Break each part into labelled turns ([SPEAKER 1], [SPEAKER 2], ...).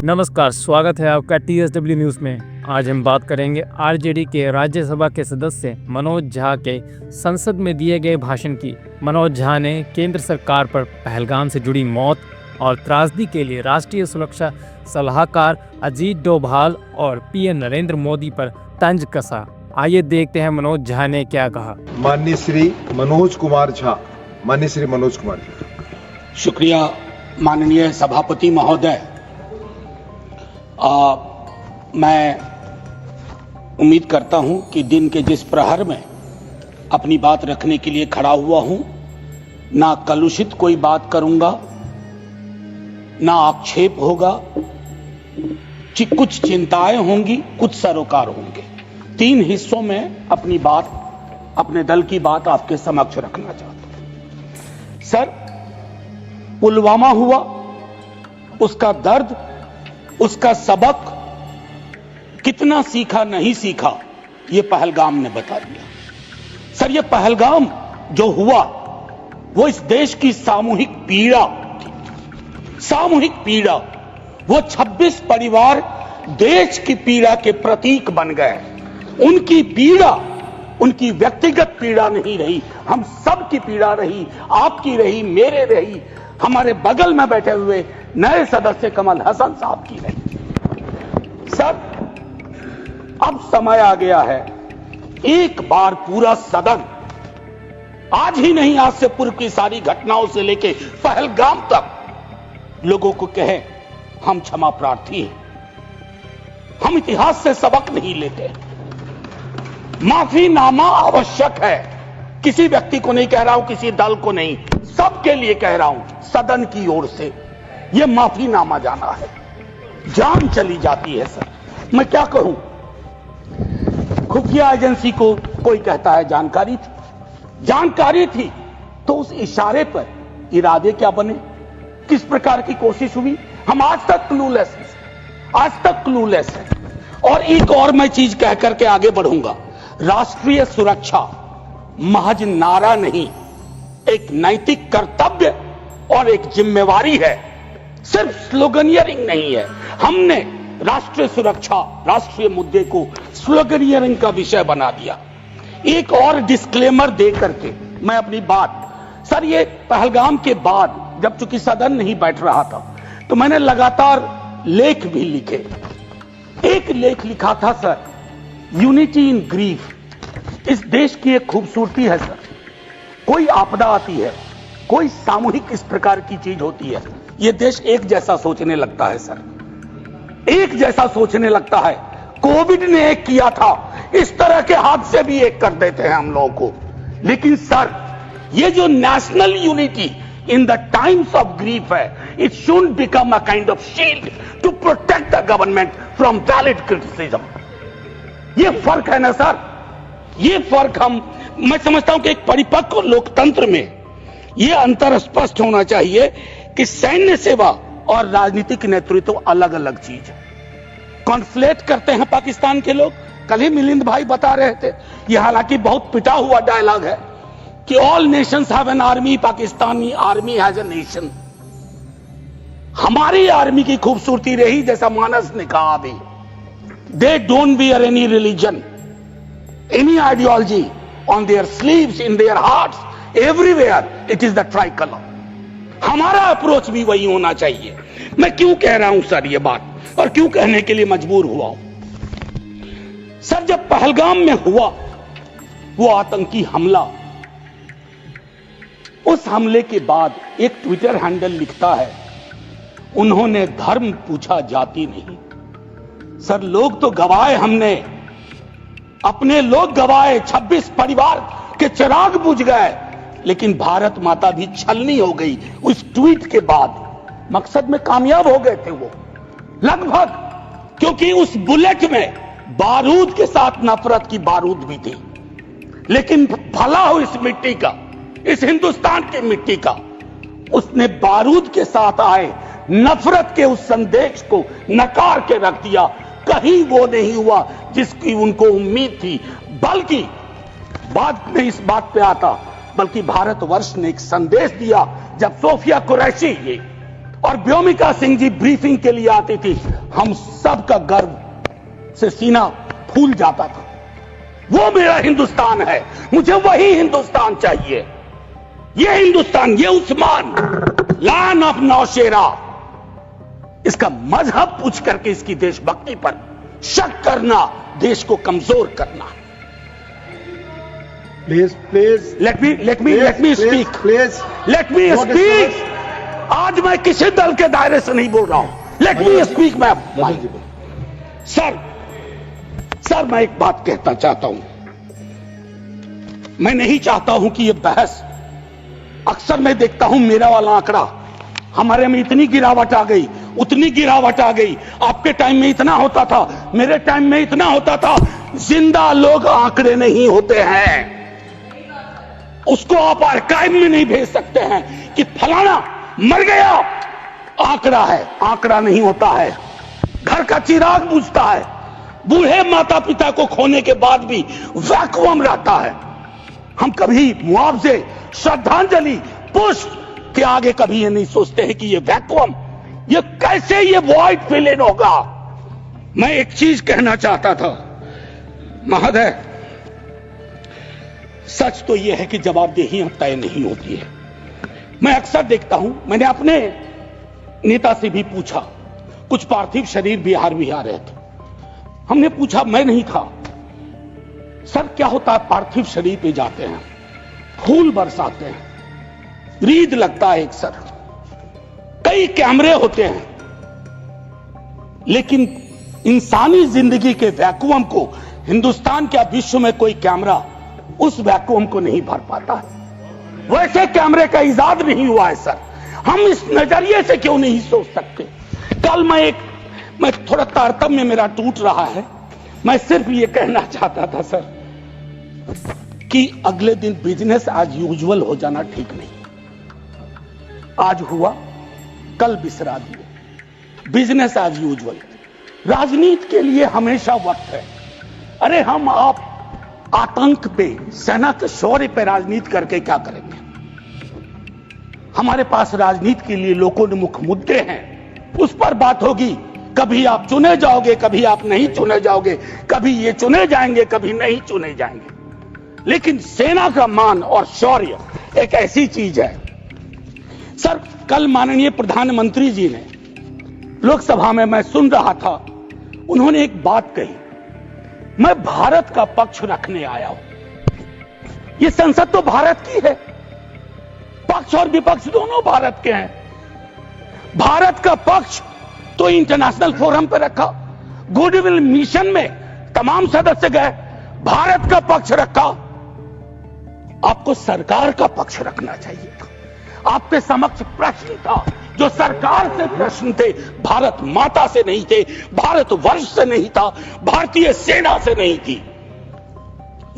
[SPEAKER 1] नमस्कार, स्वागत है आपका TSW न्यूज़ में। आज हम बात करेंगे आरजेडी के राज्यसभा के सदस्य मनोज झा के संसद में दिए गए भाषण की। मनोज झा ने केंद्र सरकार पर पहलगाम से जुड़ी मौत और त्रासदी के लिए राष्ट्रीय सुरक्षा सलाहकार अजीत डोभाल और PM नरेंद्र मोदी पर तंज कसा। आइए देखते हैं मनोज झा ने क्या कहा।
[SPEAKER 2] माननीय श्री मनोज कुमार झा।
[SPEAKER 3] शुक्रिया माननीय सभापति महोदय। मैं उम्मीद करता हूं कि दिन के जिस प्रहर में अपनी बात रखने के लिए खड़ा हुआ हूं, ना कलुषित कोई बात करूंगा, ना आक्षेप होगा, कुछ चिंताएं होंगी, कुछ सरोकार होंगे। 3 हिस्सों में अपनी बात, अपने दल की बात आपके समक्ष रखना चाहता हूं। सर, पुलवामा हुआ, उसका दर्द, उसका सबक, कितना सीखा नहीं सीखा, ये पहलगाम ने बता दिया। सर, ये पहलगाम जो हुआ वो इस देश की सामूहिक पीड़ा थी। सामूहिक पीड़ा, वो 26 परिवार देश की पीड़ा के प्रतीक बन गए। उनकी पीड़ा उनकी व्यक्तिगत पीड़ा नहीं रही, हम सब की पीड़ा रही, आपकी रही, मेरे रही, हमारे बगल में बैठे हुए नए सदस्य कमल हसन साहब की रही। सर, अब समय आ गया है, एक बार पूरा सदन, आज ही नहीं, आज से पूर्व की सारी घटनाओं से लेके पहलगाम तक लोगों को कहे हम क्षमा प्रार्थी हैं, हम इतिहास से सबक नहीं लेते। माफीनामा आवश्यक है। किसी व्यक्ति को नहीं कह रहा हूं, किसी दल को नहीं, सबके लिए कह रहा हूं, सदन की ओर से यह माफीनामा जाना है। जान चली जाती है। सर, मैं क्या कहूं, खुफिया एजेंसी को कोई कहता है जानकारी थी, तो उस इशारे पर इरादे क्या बने, किस प्रकार की कोशिश हुई, हम आज तक क्लूलेस हैं। और एक और मैं चीज कह करके आगे बढ़ूंगा। राष्ट्रीय सुरक्षा महज नारा नहीं, एक नैतिक कर्तव्य और एक जिम्मेवारी है, सिर्फ स्लोगनियरिंग नहीं है। हमने राष्ट्रीय सुरक्षा, राष्ट्रीय मुद्दे को स्लोगनियरिंग का विषय बना दिया। एक और डिस्क्लेमर दे करके मैं अपनी बात, सर, ये पहलगाम के बाद जब चूंकि सदन नहीं बैठ रहा था, तो मैंने लगातार लेख भी लिखे। एक लेख लिखा था, सर, यूनिटी इन ग्रीफ। इस देश की एक खूबसूरती है सर, कोई आपदा आती है, कोई सामूहिक इस प्रकार की चीज होती है, यह देश एक जैसा सोचने लगता है। सर, एक जैसा सोचने लगता है। कोविड ने एक किया था, इस तरह के हादसे भी एक कर देते हैं हम लोगों को। लेकिन सर, ये जो national unity in the times of grief है, it should become a kind of shield to protect the government from valid criticism. ये फर्क है ना सर, ये फर्क मैं समझता हूं कि एक परिपक्व लोकतंत्र में यह अंतर स्पष्ट होना चाहिए कि सैन्य सेवा और राजनीतिक नेतृत्व अलग अलग चीज है। कॉन्फ्लेट करते हैं पाकिस्तान के लोग। कल ही मिलिंद भाई बता रहे थे, यह हालांकि बहुत पिटा हुआ डायलॉग है कि all Nations have an army, Pakistani army has a nation. हमारी आर्मी की खूबसूरती रही, जैसा मानस ने कहा अभी, they don't wear any religion, any ideology on their sleeves, in their hearts, everywhere it is the tricolour. हमारा अप्रोच भी वही होना चाहिए। मैं क्यों कह रहा हूं सर ये बात, और क्यों कहने के लिए मजबूर हुआ हूं? सर, जब पहलगाम में हुआ वो आतंकी हमला, उस हमले के बाद एक ट्विटर हैंडल लिखता है, उन्होंने धर्म पूछा, जाति नहीं। सर, लोग तो गवाए, हमने अपने लोग गवाए, 26 परिवार के चिराग बुझ गए, लेकिन भारत माता भी छलनी हो गई उस ट्वीट के बाद। मकसद में कामयाब हो गए थे वो लगभग, क्योंकि उस बुलेट में बारूद के साथ नफरत की बारूद भी थी। लेकिन भला हो इस मिट्टी का, इस हिंदुस्तान की मिट्टी का, उसने बारूद के साथ आए नफरत के उस संदेश को नकार के रख दिया। कहीं वो नहीं हुआ जिसकी उनको उम्मीद थी, बल्कि बाद में इस बात पे आता, बल्कि भारतवर्ष ने एक संदेश दिया जब सोफिया कुरैशी, ये और व्योमिका सिंह जी ब्रीफिंग के लिए आती थी, हम सबका गर्व से सीना फूल जाता था। वो मेरा हिंदुस्तान है, मुझे वही हिंदुस्तान चाहिए। ये हिंदुस्तान, ये उस्मान लान ऑफ नौशेरा, इसका मजहब पूछ करके इसकी देशभक्ति पर शक करना देश को कमजोर करना।
[SPEAKER 2] Please, please.
[SPEAKER 3] Let me speak.
[SPEAKER 2] Please.
[SPEAKER 3] Let me speak. आज मैं किसी दल के दायरे से नहीं बोल रहा हूं। Let me speak, मैं सर मैं एक बात कहना चाहता हूं। मैं नहीं चाहता हूं कि यह बहस, अक्सर मैं देखता हूं मेरा वाला आंकड़ा, हमारे में इतनी गिरावट आ गई, उतनी गिरावट आ गई, आपके टाइम में इतना होता था, मेरे टाइम में इतना होता था। जिंदा लोग आंकड़े नहीं होते हैं, उसको आप आर्काइव में नहीं भेज सकते हैं कि फलाना मर गया, आंकड़ा है, आंकड़ा नहीं होता है। घर का चिराग बुझता है, बूढ़े माता पिता को खोने के बाद भी वैक्यूम रहता है। हम कभी मुआवजे, श्रद्धांजलि, पुष्प के आगे कभी ये नहीं सोचते हैं कि ये वैक्यूम, ये कैसे ये वॉइड फिल इन होगा। मैं एक चीज कहना चाहता था महोदय, सच तो यह है कि जवाबदेही अब तय नहीं होती है। मैं अक्सर देखता हूं, मैंने अपने नेता से भी पूछा, कुछ पार्थिव शरीर बिहार भी आ रहे थे, हमने पूछा, मैं नहीं था, सर क्या होता है पार्थिव शरीर पे जाते हैं, फूल बरसाते हैं, रीद लगता है एक सर, कई कैमरे होते हैं, लेकिन इंसानी जिंदगी के वैक्यूम को हिंदुस्तान क्या विश्व में कोई कैमरा उस वैक्यूम को नहीं भर पाता है। वैसे कैमरे का इजाद नहीं हुआ है सर। हम इस नजरिए से क्यों नहीं सोच सकते। कल मैं थोड़ा तारतम्य मेरा टूट रहा है, मैं सिर्फ ये कहना चाहता था सर कि अगले दिन बिजनेस एज यूजुअल हो जाना ठीक नहीं। आज हुआ, कल बिसरा दिए, बिजनेस एज यूजुअल। राजनीति के लिए हमेशा वक्त है। अरे हम आप आतंक पे, सेना के शौर्य पे राजनीति करके क्या करेंगे। हमारे पास राजनीति के लिए लोकोन्मुख मुद्दे हैं, उस पर बात होगी। कभी आप चुने जाओगे, कभी आप नहीं चुने जाओगे, कभी ये चुने जाएंगे, कभी नहीं चुने जाएंगे। लेकिन सेना का मान और शौर्य एक ऐसी चीज है। सर कल माननीय प्रधानमंत्री जी ने लोकसभा में, मैं सुन रहा था, उन्होंने एक बात कही, मैं भारत का पक्ष रखने आया हूं। ये संसद तो भारत की है, पक्ष और विपक्ष दोनों भारत के हैं। भारत का पक्ष तो इंटरनेशनल फोरम पे रखा, गुडविल मिशन में तमाम सदस्य गए, भारत का पक्ष रखा। आपको सरकार का पक्ष रखना चाहिए था। आपके समक्ष प्रश्न था, जो सरकार से प्रश्न थे, भारत माता से नहीं थे, भारत वर्ष से नहीं था, भारतीय सेना से नहीं थी।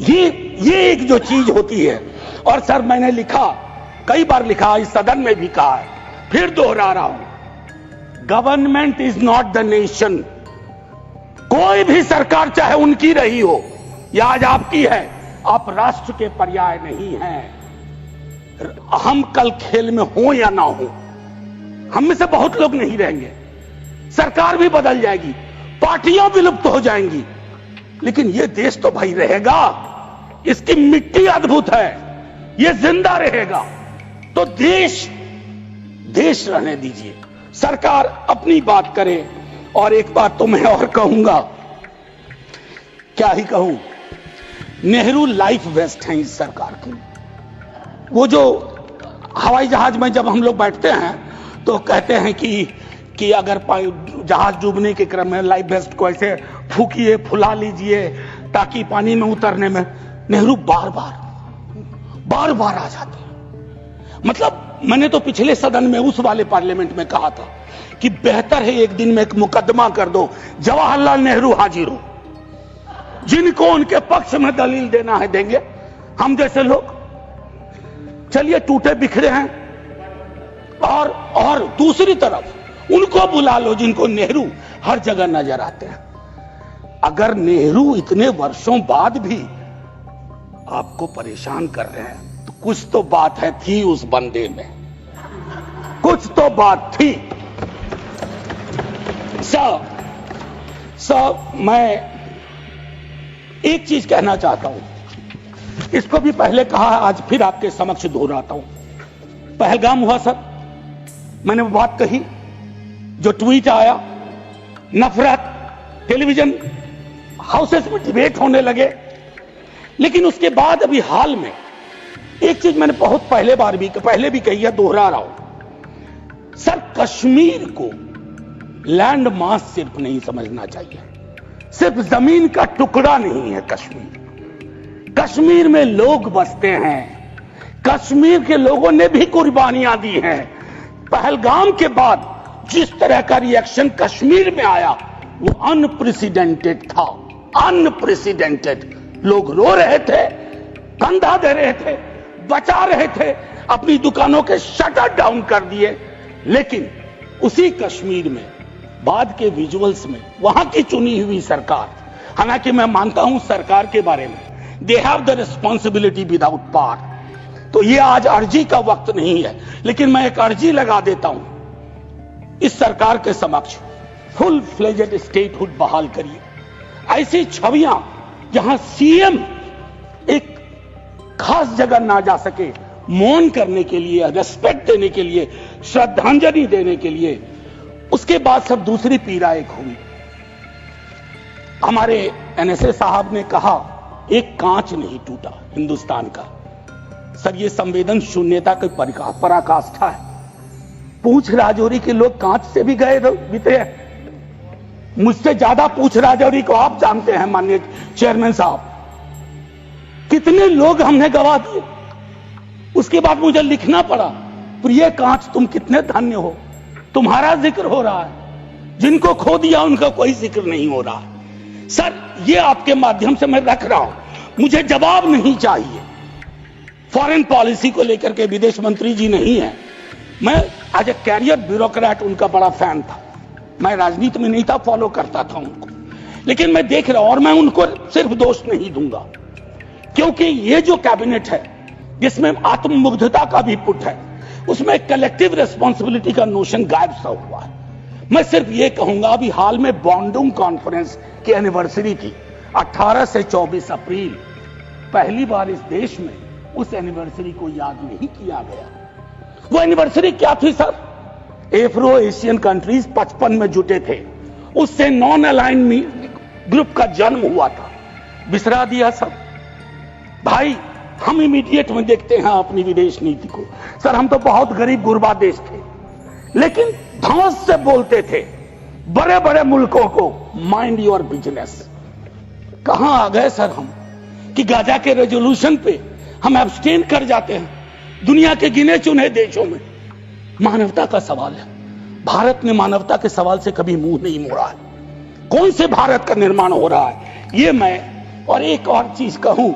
[SPEAKER 3] ये एक जो चीज होती है। और सर मैंने लिखा, कई बार लिखा, इस सदन में भी कहा है, फिर दोहरा रहा हूं, government is not the nation. कोई भी सरकार चाहे उनकी रही हो या आज आपकी है, आप राष्ट्र के पर्याय नहीं हैं। हम कल खेल में हो या ना हो, हम में से बहुत लोग नहीं रहेंगे, सरकार भी बदल जाएगी, पार्टियां विलुप्त हो जाएंगी, लेकिन यह देश तो भाई रहेगा। इसकी मिट्टी अद्भुत है, यह जिंदा रहेगा। तो देश रहने दीजिए, सरकार अपनी बात करे। और एक बात तो मैं और कहूंगा, क्या ही कहूं, नेहरू लाइफ वेस्ट है इस सरकार की। वो जो हवाई जहाज में जब हम लोग बैठते हैं तो कहते हैं कि अगर जहाज डूबने के क्रम में लाइफ वेस्ट को ऐसे फूकिए, फुला लीजिए ताकि पानी में उतरने में, नेहरू बार बार आ जाते हैं। मतलब मैंने तो पिछले सदन में, उस वाले पार्लियामेंट में कहा था कि बेहतर है एक दिन में एक मुकदमा कर दो, जवाहरलाल नेहरू हाजिर हो, जिनको उनके पक्ष में दलील देना है देंगे, हम जैसे लोग चलिए टूटे बिखरे हैं। और दूसरी तरफ उनको बुला लो जिनको नेहरू हर जगह नजर आते हैं। अगर नेहरू इतने वर्षों बाद भी आपको परेशान कर रहे हैं तो कुछ तो बात है थी उस बंदे में, कुछ तो बात थी। सर मैं एक चीज कहना चाहता हूं, इसको भी पहले कहा, आज फिर आपके समक्ष दोहराता हूं। पहलगाम हुआ सर, मैंने वो बात कही, जो ट्वीट आया, नफरत, टेलीविजन हाउसेस में डिबेट होने लगे। लेकिन उसके बाद अभी हाल में एक चीज मैंने बहुत पहले भी कही है, दोहरा रहा हूं। सर, कश्मीर को लैंड मास सिर्फ नहीं समझना चाहिए, सिर्फ जमीन का टुकड़ा नहीं है कश्मीर। कश्मीर में लोग बसते हैं, कश्मीर के लोगों ने भी कुर्बानियां दी हैं। पहलगाम के बाद जिस तरह का रिएक्शन कश्मीर में आया वो अनप्रेसिडेंटेड था, अनप्रेसिडेंटेड। लोग रो रहे थे, कंधा दे रहे थे, बचा रहे थे, अपनी दुकानों के शटर डाउन कर दिए। लेकिन उसी कश्मीर में बाद के विजुअल्स में वहां की चुनी हुई सरकार, हालांकि मैं मानता हूं सरकार के बारे में, they have the responsibility without power, तो ये आज अर्जी का वक्त नहीं है, लेकिन मैं एक अर्जी लगा देता हूं इस सरकार के समक्ष, फुल फ्लेजेड स्टेटहुड बहाल करिए। ऐसी छवियां जहां सीएम एक खास जगह ना जा सके, मौन करने के लिए, रेस्पेक्ट देने के लिए, श्रद्धांजलि देने के लिए। उसके बाद सब दूसरी पीड़ा एक हुई। हमारे एनएसए साहब ने कहा एक कांच नहीं टूटा हिंदुस्तान का। सर, ये संवेदन शून्यता की पराकाष्ठा है। पूंछ राजौरी के लोग कांच से भी गए बीते हैं। मुझसे ज्यादा पूंछ राजौरी को आप जानते हैं माननीय चेयरमैन साहब, कितने लोग हमने गवा दिए। उसके बाद मुझे लिखना पड़ा, प्रिय कांच तुम कितने धन्य हो, तुम्हारा जिक्र हो रहा है, जिनको खो दिया उनका कोई जिक्र नहीं हो रहा। सर, ये आपके माध्यम से मैं रख रहा हूं, मुझे जवाब नहीं चाहिए। फॉरेन पॉलिसी को लेकर के विदेश मंत्री जी नहीं है, मैं एज ए कैरियर ब्यूरोक्रेट उनका बड़ा फैन था। मैं राजनीति में नहीं था, फॉलो करता था उनको, लेकिन मैं देख रहा हूं, और मैं उनको सिर्फ दोष नहीं दूंगा, क्योंकि ये जो कैबिनेट है जिसमें आत्ममुग्धता का भी पुट है, उसमें कलेक्टिव रिस्पॉन्सिबिलिटी का नोशन गायब सा हुआ है। मैं सिर्फ ये कहूंगा, अभी हाल में बॉन्डुंग कॉन्फ्रेंस की एनिवर्सरी थी, 18 से 24 अप्रैल, पहली बार इस देश में उस एनिवर्सरी को याद नहीं किया गया। वो एनिवर्सरी क्या थी सर? एफ्रो एशियन कंट्रीज 55 में जुटे थे, उससे नॉन अलाइन ग्रुप का जन्म हुआ था, बिसरा दिया सब। भाई, हम इमीडिएट में देखते हैं अपनी विदेश नीति को। सर, हम तो बहुत गरीब गुरबा देश थे, लेकिन धौंस से बोलते थे बड़े बड़े मुल्कों को, माइंड योर बिजनेस। कहां आ गए सर हम कि गाजा के रेजोल्यूशन पे हम एब्सटेन कर जाते हैं दुनिया के गिने चुने देशों में। मानवता का सवाल है, भारत ने मानवता के सवाल से कभी मुंह नहीं मोड़ा है। कौन से भारत का निर्माण हो रहा है ये मैं, और एक और चीज कहूं,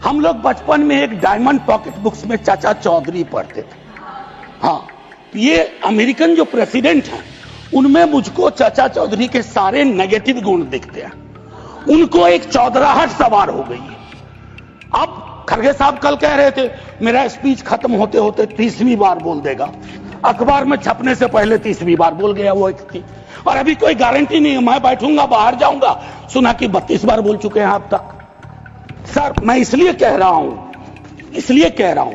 [SPEAKER 3] हम लोग बचपन में एक डायमंड पॉकेट बुक्स में चाचा चौधरी पढ़ते थे। हाँ, ये अमेरिकन जो प्रेसिडेंट हैं उनमें मुझको चाचा चौधरी के सारे नेगेटिव गुण दिखते हैं। उनको एक चौधराहट सवार हो गई है। अब खड़गे साहब कल कह रहे थे मेरा स्पीच खत्म होते होते 30वीं बार बोल देगा, अखबार में छपने से पहले 30वीं बार बोल गया वो व्यक्ति, और अभी कोई गारंटी नहीं है, मैं बैठूंगा बाहर जाऊंगा सुना कि 32 बार बोल चुके हैं अब तक। सर, मैं इसलिए कह रहा हूं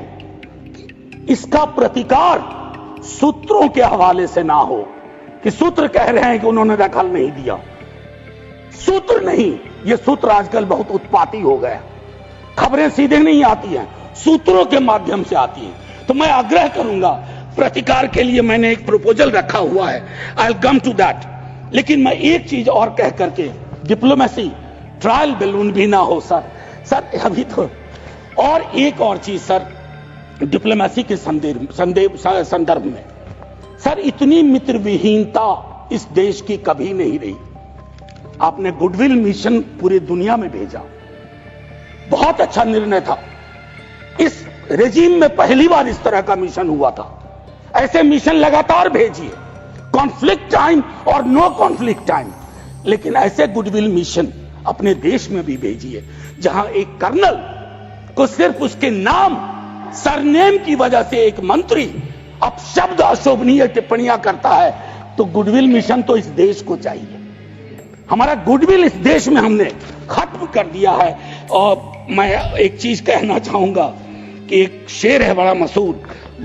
[SPEAKER 3] इसका प्रतिकार सूत्रों के हवाले से ना हो कि सूत्र कह रहे हैं कि उन्होंने दखल नहीं दिया। सूत्र नहीं, ये सूत्र आजकल बहुत उत्पाती हो गए, खबरें सीधे नहीं आती हैं, सूत्रों के माध्यम से आती हैं। तो मैं आग्रह करूंगा, प्रतिकार के लिए मैंने एक प्रपोजल रखा हुआ है, I will come to that. लेकिन मैं एक चीज और कह करके, डिप्लोमेसी ट्रायल बैलून भी ना हो सर। अभी तो और एक और चीज सर, डिप्लोमेसी के संदर्भ में सर, इतनी मित्र विहीनता इस देश की कभी नहीं रही। आपने गुडविल मिशन पूरी दुनिया में भेजा, बहुत अच्छा निर्णय था। इस रेजिम में पहली बार इस तरह का मिशन हुआ था। ऐसे मिशन लगातार भेजिए, कॉन्फ्लिक्ट टाइम और नो कॉन्फ्लिक्ट टाइम, लेकिन ऐसे गुडविल मिशन अपने देश में भी भेजिए जहां एक कर्नल को सिर्फ उसके नाम सरनेम की वजह से एक मंत्री अपशब्द अशोभनीय टिप्पणियां करता है, तो गुडविल मिशन तो इस देश को चाहिए। हमारा गुडविल इस देश में हमने खत्म कर दिया है। और मैं एक चीज कहना चाहूंगा कि एक शेर है बड़ा मशहूर,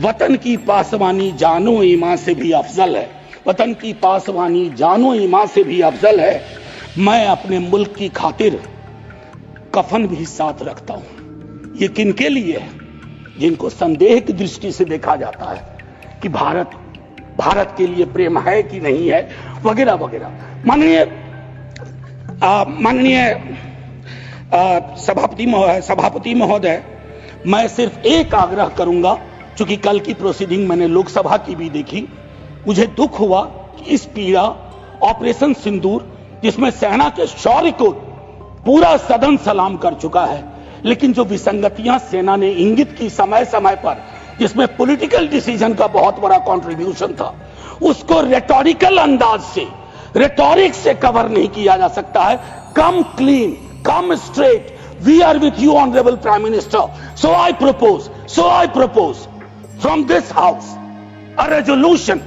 [SPEAKER 3] वतन की पासवानी जानो ईमान से भी अफजल है। वतन की पासवानी जानो ईमान से भी अफजल है। मैं अपने मुल्क की खातिर कफन भी साथ रखता हूं। ये किनके लिए है? जिनको संदेह की दृष्टि से देखा जाता है कि भारत के लिए प्रेम है कि नहीं है, वगैरह वगैरह। माननीय सभापति महोदय, मैं सिर्फ एक आग्रह करूंगा, चूंकि कल की प्रोसीडिंग मैंने लोकसभा की भी देखी, मुझे दुख हुआ कि इस पीड़ा ऑपरेशन सिंदूर, जिसमें सेना के शौर्य को पूरा सदन सलाम कर चुका है, लेकिन जो विसंगतियां सेना ने इंगित की समय समय पर, जिसमें पॉलिटिकल डिसीजन का बहुत बड़ा कंट्रीब्यूशन था, उसको रेटोरिकल अंदाज से, रेटोरिक से कवर नहीं किया जा सकता है। Come clean, come straight, we are with you honourable prime minister, so I propose from this house a resolution,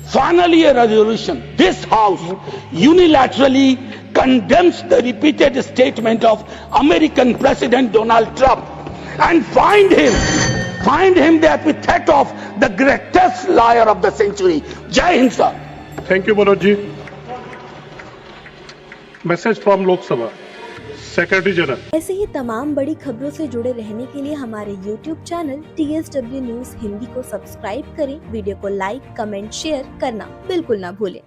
[SPEAKER 3] finally a resolution. This house unilaterally condemns the repeated statement of American President Donald Trump and find him the epithet of the greatest liar of the century. Jai Hind sir.
[SPEAKER 4] Thank you, Manoj ji. Message from Lok Sabha. Secretary general.
[SPEAKER 5] ऐसे ही तमाम बड़ी खबरों से जुड़े रहने के लिए हमारे YouTube channel TSW news Hindi को सब्सक्राइब करें। वीडियो को लाइक, कमेंट, शेयर करना बिल्कुल ना भूलें।